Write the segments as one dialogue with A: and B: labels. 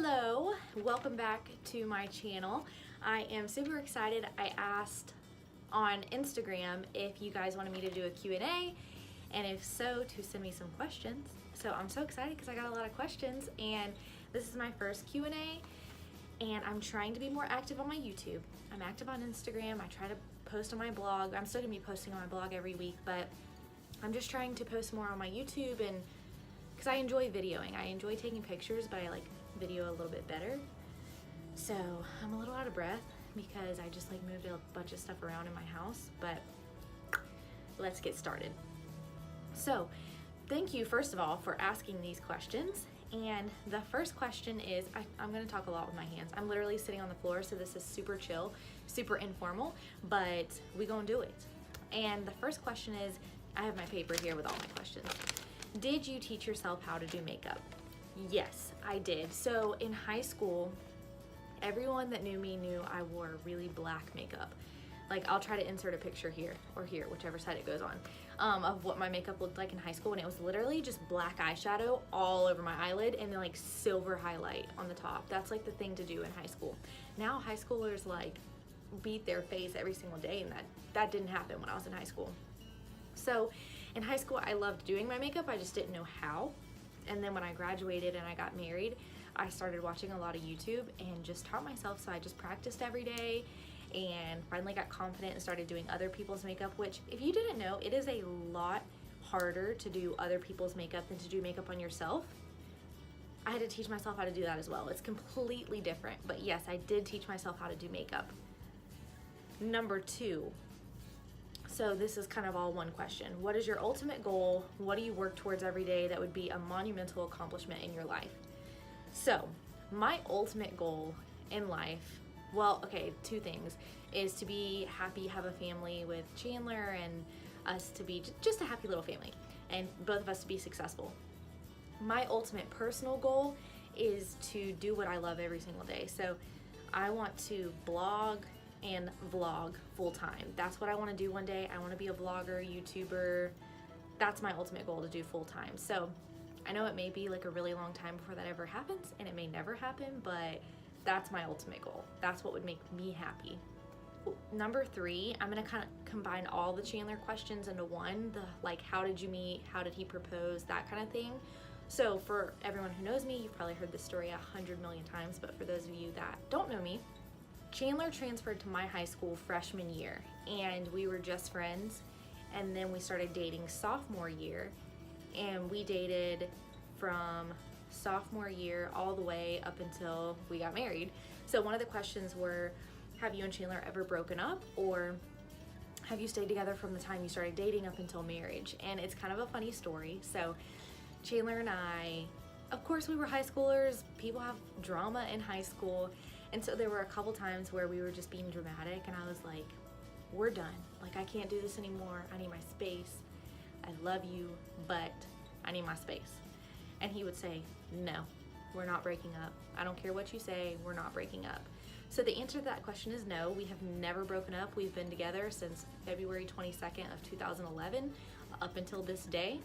A: Hello, welcome back to my channel. I am super excited. I asked on Instagram if you guys wanted me to do a Q&A, and if so, to send me some questions. So I'm so excited because I got a lot of questions, and this is my first Q&A, and I'm trying to be more active on my YouTube. I'm active on Instagram. I try to post on my blog. I'm still gonna be posting on my blog every week, but I'm just trying to post more on my YouTube, and because I enjoy videoing. I enjoy taking pictures, but I like video a little bit better. So I'm a little out of breath because I just like moved a bunch of stuff around in my house, but let's get started. So thank you, first of all, for asking these questions. And the first question is, I'm gonna talk a lot with my hands. I'm literally sitting on the floor, so this is super chill, super informal, but we gonna do it. And the first question is, I have my paper here with all my questions. Did you teach yourself how to do makeup? Yes, I did. So in high school, everyone that knew me knew I wore really black makeup. Like, I'll try to insert a picture here or here, whichever side it goes on, of what my makeup looked like in high school. And it was literally just black eyeshadow all over my eyelid and then like silver highlight on the top. That's like the thing to do in high school. Now high schoolers like beat their face every single day, and that didn't happen when I was in high school. So in high school, I loved doing my makeup. I just didn't know how. And then when I graduated and I got married, I started watching a lot of YouTube and just taught myself. So I just practiced every day and finally got confident and started doing other people's makeup, which, if you didn't know, it is a lot harder to do other people's makeup than to do makeup on yourself. I had to teach myself how to do that as well. It's completely different, but yes, I did teach myself how to do makeup. Number 2. So this is kind of all one question. What is your ultimate goal? What do you work towards every day that would be a monumental accomplishment in your life? So my ultimate goal in life, well, okay, 2 things, is to be happy, have a family with Chandler, and us to be just a happy little family, and both of us to be successful. My ultimate personal goal is to do what I love every single day. So I want to blog and vlog full-time. That's what I want to do one day. I want to be a vlogger, YouTuber. That's my ultimate goal, to do full-time. So I know it may be like a really long time before that ever happens, and it may never happen, but that's my ultimate goal. That's what would make me happy. Number 3, I'm gonna kind of combine all the Chandler questions into one. The like, how did you meet? How did he propose? That kind of thing. So for everyone who knows me, you've probably heard this story 100 million times, but for those of you that don't know me, Chandler transferred to my high school freshman year, and we were just friends, and then we started dating sophomore year, and we dated from sophomore year all the way up until we got married. So one of the questions were, have you and Chandler ever broken up, or have you stayed together from the time you started dating up until marriage? And it's kind of a funny story. So Chandler and I, of course, we were high schoolers. People have drama in high school. And so there were a couple times where we were just being dramatic, and I was like, we're done. Like, I can't do this anymore. I need my space. I love you, but I need my space. And he would say, no, we're not breaking up. I don't care what you say, we're not breaking up. So the answer to that question is no. We have never broken up. We've been together since February 22nd of 2011 up until this day.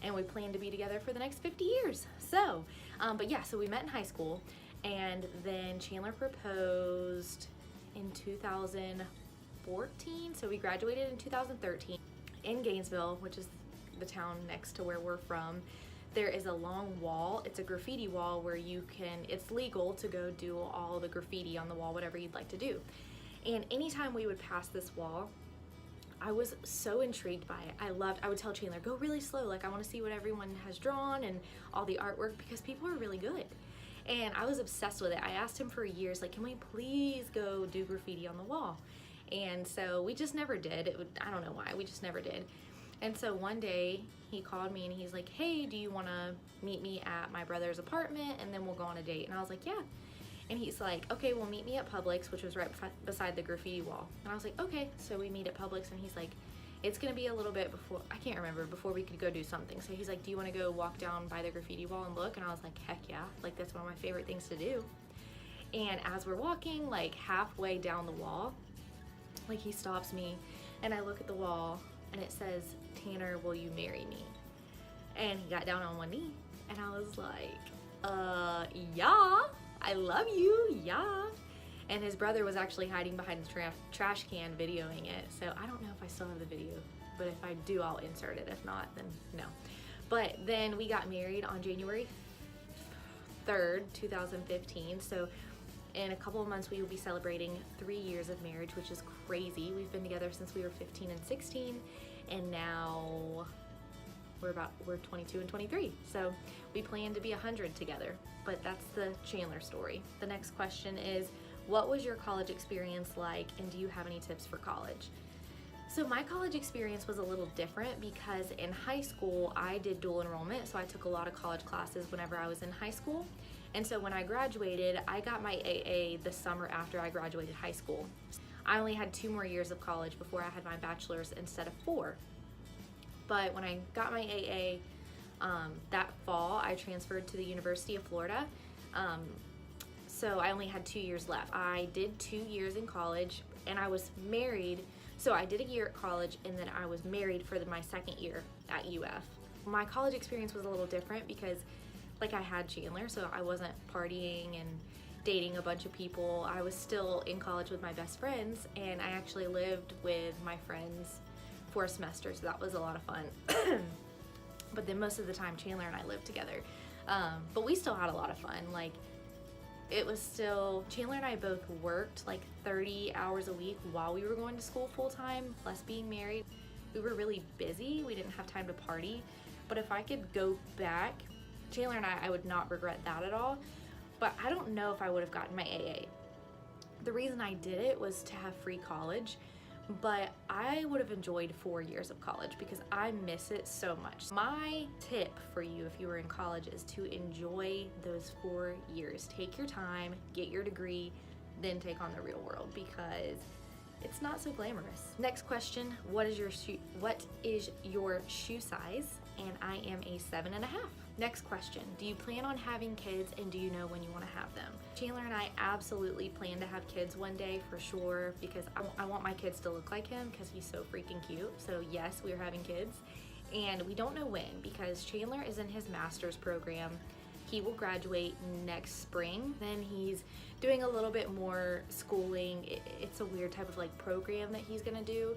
A: And we plan to be together for the next 50 years. So, but yeah, so we met in high school. And then Chandler proposed in 2014. So we graduated in 2013 in Gainesville, which is the town next to where we're from. There is a long wall. It's a graffiti wall where it's legal to go do all the graffiti on the wall, whatever you'd like to do. And anytime we would pass this wall, I was so intrigued by it. I would tell Chandler, go really slow. Like, I want to see what everyone has drawn and all the artwork, because people are really good. And I was obsessed with it. I asked him for years, like, can we please go do graffiti on the wall? And so we just never did. I don't know why, we just never did. And so one day he called me and he's like, hey, do you want to meet me at my brother's apartment and then we'll go on a date? And I was like, yeah. And he's like, okay, well, meet me at Publix, which was right beside the graffiti wall. And I was like, okay. So we meet at Publix, and he's like, it's gonna be a little bit before, I can't remember, before we could go do something. So he's like, do you wanna go walk down by the graffiti wall and look? And I was like, heck yeah, like, that's one of my favorite things to do. And as we're walking, like halfway down the wall, like, he stops me, and I look at the wall and it says, Tanner, will you marry me? And he got down on one knee, and I was like, yeah. I love you, yeah. And his brother was actually hiding behind the trash can videoing it. So I don't know if I still have the video, but if I do, I'll insert it. If not, then no. But then we got married on January 3rd, 2015. So in a couple of months, we will be celebrating 3 years of marriage, which is crazy. We've been together since we were 15 and 16, and now we're 22 and 23. So we plan to be 100 together, but that's the Chandler story. The next question is, what was your college experience like, and do you have any tips for college? So my college experience was a little different because in high school, I did dual enrollment, so I took a lot of college classes whenever I was in high school. And so when I graduated, I got my AA the summer after I graduated high school. I only had 2 more years of college before I had my bachelor's instead of 4. But when I got my AA that fall, I transferred to the University of Florida. So I only had 2 years left. I did 2 years in college, and I was married. So I did a year at college, and then I was married for my second year at UF. My college experience was a little different because like I had Chandler, so I wasn't partying and dating a bunch of people. I was still in college with my best friends, and I actually lived with my friends for a semester, so that was a lot of fun. But then most of the time Chandler and I lived together. But we still had a lot of fun. Like, it was still, Chandler and I both worked like 30 hours a week while we were going to school full time, plus being married. We were really busy. We didn't have time to party. But if I could go back, Chandler and I would not regret that at all. But I don't know if I would have gotten my AA. The reason I did it was to have free college, but I would have enjoyed 4 years of college because I miss it so much. My tip for you if you were in college is to enjoy those 4 years. Take your time, get your degree, then take on the real world because it's not so glamorous. Next question, what is your shoe size? And I am a 7.5. Next question, do you plan on having kids, and do you know when you want to have them? Chandler and I absolutely plan to have kids one day for sure because I want my kids to look like him because he's so freaking cute. So yes, we are having kids, and we don't know when because Chandler is in his master's program. He will graduate next spring. Then he's doing a little bit more schooling. It's a weird type of like program that he's gonna do.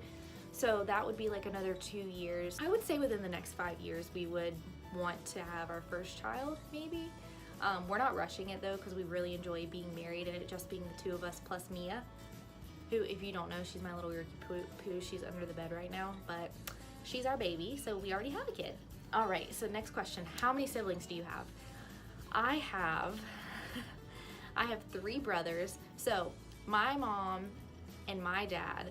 A: So that would be like another 2 years. I would say within the next 5 years we would want to have our first child, maybe. We're not rushing it though because we really enjoy being married and it just being the 2 of us plus Mia, who, if you don't know, she's my little Yerky poo. She's under the bed right now, but she's our baby, so we already have a kid. All right, so next question, how many siblings do you have? I have 3 brothers. So my mom and my dad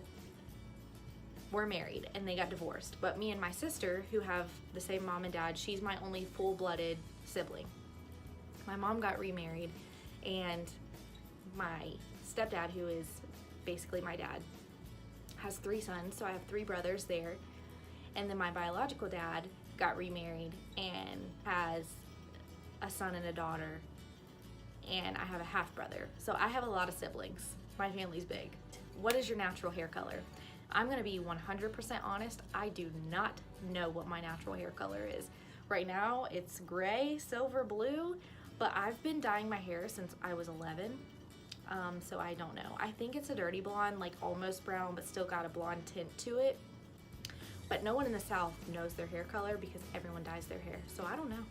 A: were married and they got divorced, but me and my sister, who have the same mom and dad, she's my only full-blooded sibling. My mom got remarried, and my stepdad, who is basically my dad, has 3 sons, so I have 3 brothers there. And then my biological dad got remarried and has a son and a daughter, and I have a half brother. So I have a lot of siblings. My family's big. What is your natural hair color? I'm gonna be 100% honest, I do not know what my natural hair color is. Right now it's gray, silver, blue, but I've been dyeing my hair since I was 11, so I don't know. I think it's a dirty blonde, like almost brown, but still got a blonde tint to it. But no one in the South knows their hair color because everyone dyes their hair, so I don't know.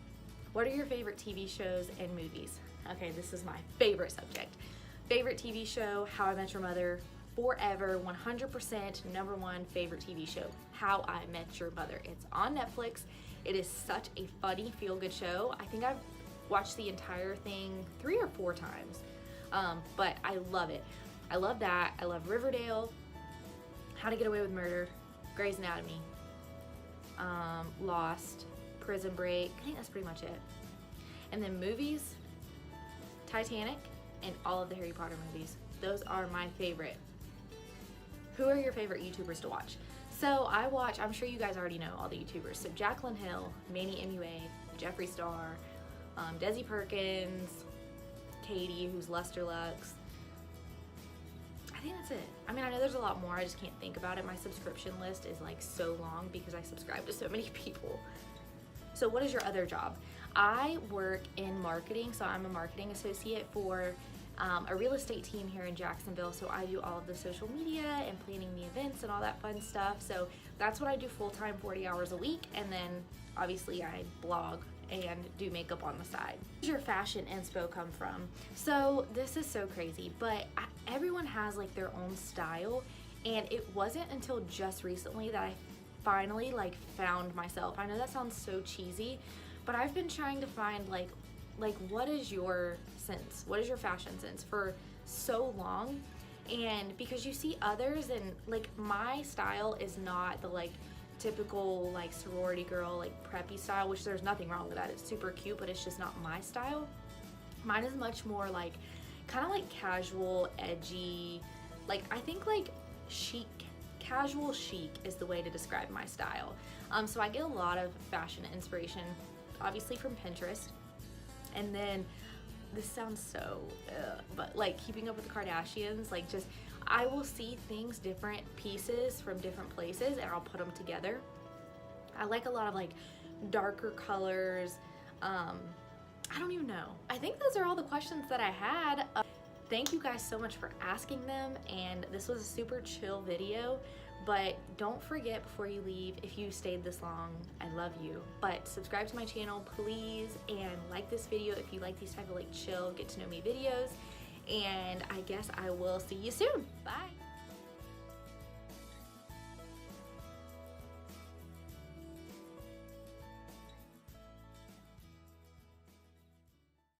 A: What are your favorite TV shows and movies? Okay, this is my favorite subject. Favorite TV show, How I Met Your Mother, forever, 100% #1 favorite TV show, How I Met Your Mother. It's on Netflix. It is such a funny, feel-good show. I think I've watched the entire thing 3 or 4 times, but I love it. I love that. I love Riverdale, How to Get Away with Murder, Grey's Anatomy, Lost, Prison Break. I think that's pretty much it. And then movies, Titanic, and all of the Harry Potter movies. Those are my favorite. Who are your favorite YouTubers to watch? So I watch, I'm sure you guys already know all the YouTubers. So Jaclyn Hill, Manny MUA, Jeffree Star, Desi Perkins, Katie, who's Luster Lux. I think that's it. I mean, I know there's a lot more, I just can't think about it. My subscription list is like so long because I subscribe to so many people. So what is your other job? I work in marketing, so I'm a marketing associate for a real estate team here in Jacksonville. So I do all of the social media and planning the events and all that fun stuff. So that's what I do full time, 40 hours a week. And then obviously I blog and do makeup on the side. Where does your fashion inspo come from? So this is so crazy, but everyone has like their own style. And it wasn't until just recently that I finally like found myself. I know that sounds so cheesy, but I've been trying to find like what is your sense? What is your fashion sense for so long? And because you see others, and like my style is not the like typical like sorority girl, like preppy style, which there's nothing wrong with that. It's super cute, but it's just not my style. Mine is much more like kind of like casual, edgy, like I think like chic, casual chic is the way to describe my style. So I get a lot of fashion inspiration, obviously from Pinterest. And then, this sounds so, but like Keeping Up with the Kardashians, like just, I will see things, different pieces from different places, and I'll put them together. I like a lot of like darker colors. I don't even know. I think those are all the questions that I had. Thank you guys so much for asking them, and this was a super chill video. But don't forget before you leave, if you stayed this long, I love you. But subscribe to my channel, please, and like this video if you like these type of like chill, get to know me videos. And I guess I will see you soon. Bye.